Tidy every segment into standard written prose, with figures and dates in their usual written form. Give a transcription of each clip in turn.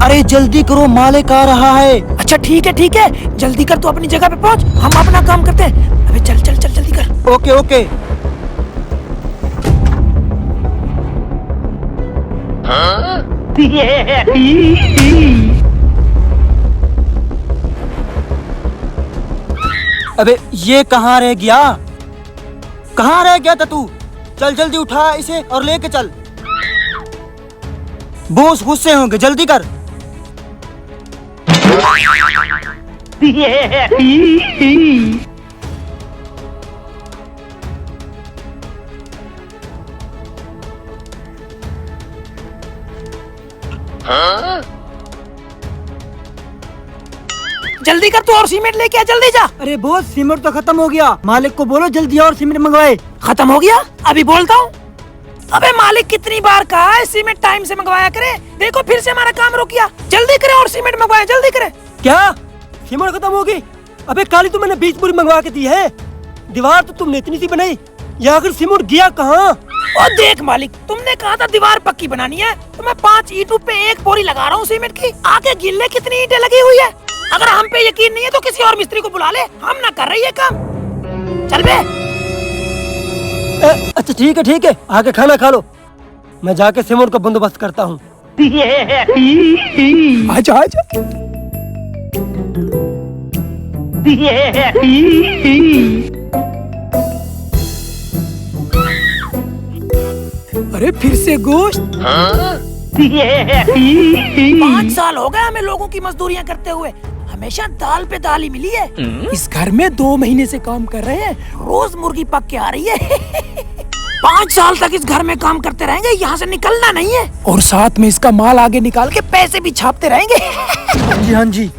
अरे जल्दी करो, मालिक आ रहा है। अच्छा ठीक है, जल्दी कर, तू अपनी जगह पे पहुंच, हम अपना काम करते हैं। अबे चल चल चल जल्दी कर। Okay okay. अबे ये कहाँ रह गया? कहाँ रह गया था तू? चल जल्दी उठा इसे और लेके चल। बॉस गुस्से होंगे, जल्दी कर। जल्दी कर तू, और सीमेंट लेके आ, जल्दी जा। अरे बॉस सीमेंट तो खत्म हो गया, मालिक को बोलो जल्दी और सीमेंट मंगवाए। खत्म हो गया? अभी बोलता हूँ। अबे मालिक कितनी बार कहा है सीमेंट टाइम से मंगवाया करे, देखो फिर से हमारा काम रुक गया। जल्दी करे और सीमेंट मंगवाए, जल्दी करे। क्या सीमेंट खत्म हो गई? अबे काली तो मैंने 20 बोरी मंगवा के दी है। दीवार तो तुमने इतनी सी बनाई, या आखिर सीमेंट गया कहाँ? और देख मालिक, तुमने कहा था दीवार पक्की बनानी है, तो मैं 5 ईंटों पे 1 बोरी लगा रहा हूँ सीमेंट की। आगे गिल्ले कितनी ईंटें लगी हुई है। अगर हम पे यकीन नहीं है तो किसी और मिस्त्री को बुला ले, हम ना कर रही है काम। चल बे। अच्छा ठीक है, आके खाना खा लो, मैं जाके सीमेंट का बंदोबस्त करता हूँ। आजा आजा। अरे फिर से गोश्त? 5 साल हो गए हमें लोगों की मजदूरियां करते हुए, हमेशा दाल पे दाल ही मिली है। इस घर में 2 महीने से काम कर रहे हैं, रोज मुर्गी पक के आ रही है। 5 साल तक इस घर में काम करते रहेंगे, यहाँ से निकलना नहीं है, और साथ में इसका माल आगे निकाल के पैसे भी छापते रहेंगे। हाँ जी।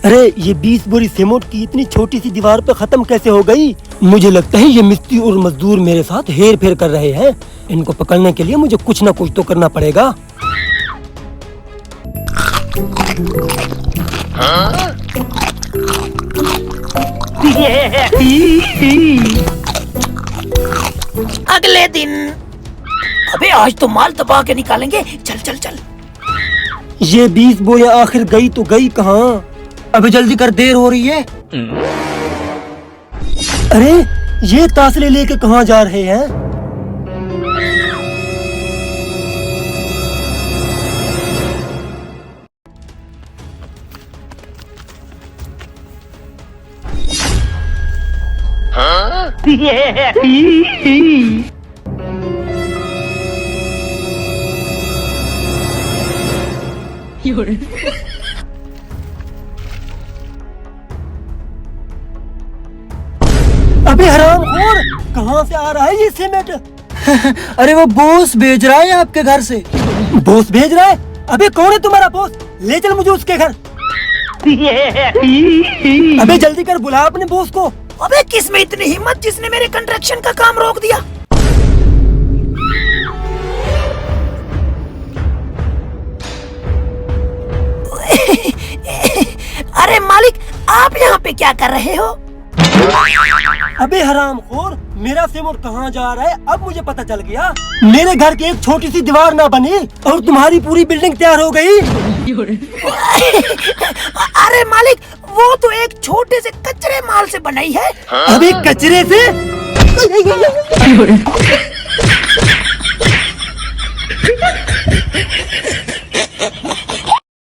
अरे ये 20 बोरी सीमेंट की इतनी छोटी सी दीवार पे खत्म कैसे हो गई? मुझे लगता है ये मिस्त्री और मजदूर मेरे साथ हेर फेर कर रहे हैं। इनको पकड़ने के लिए मुझे कुछ ना कुछ तो करना पड़ेगा। अगले दिन। अबे आज तो माल दबा के निकालेंगे, चल चल चल। ये 20 बोरियां आखिर गई तो गई कहाँ? अबे जल्दी कर, देर हो रही है। अरे ये तासले लेके कहाँ जा रहे हैं? अबे हरामखोर, कहाँ से आ रहा है ये सीमेंट? अरे वो बॉस भेज रहा है आपके घर से। बॉस भेज रहा है? अबे कौन है तुम्हारा बॉस? ले चल मुझे उसके घर। अबे जल्दी कर, बुला अपने बॉस को। अबे किस में इतनी हिम्मत जिसने मेरे कंस्ट्रक्शन का काम रोक दिया? अरे मालिक, आप यहाँ पे क्या कर रहे हो? अबे हरामखोर, मेरा सीमेंट कहाँ जा रहा है अब मुझे पता चल गया। मेरे घर की एक छोटी सी दीवार ना बनी और तुम्हारी पूरी बिल्डिंग तैयार हो गई। अरे मालिक, वो तो एक छोटे से कचरे माल से बनाई है। अबे कचरे से?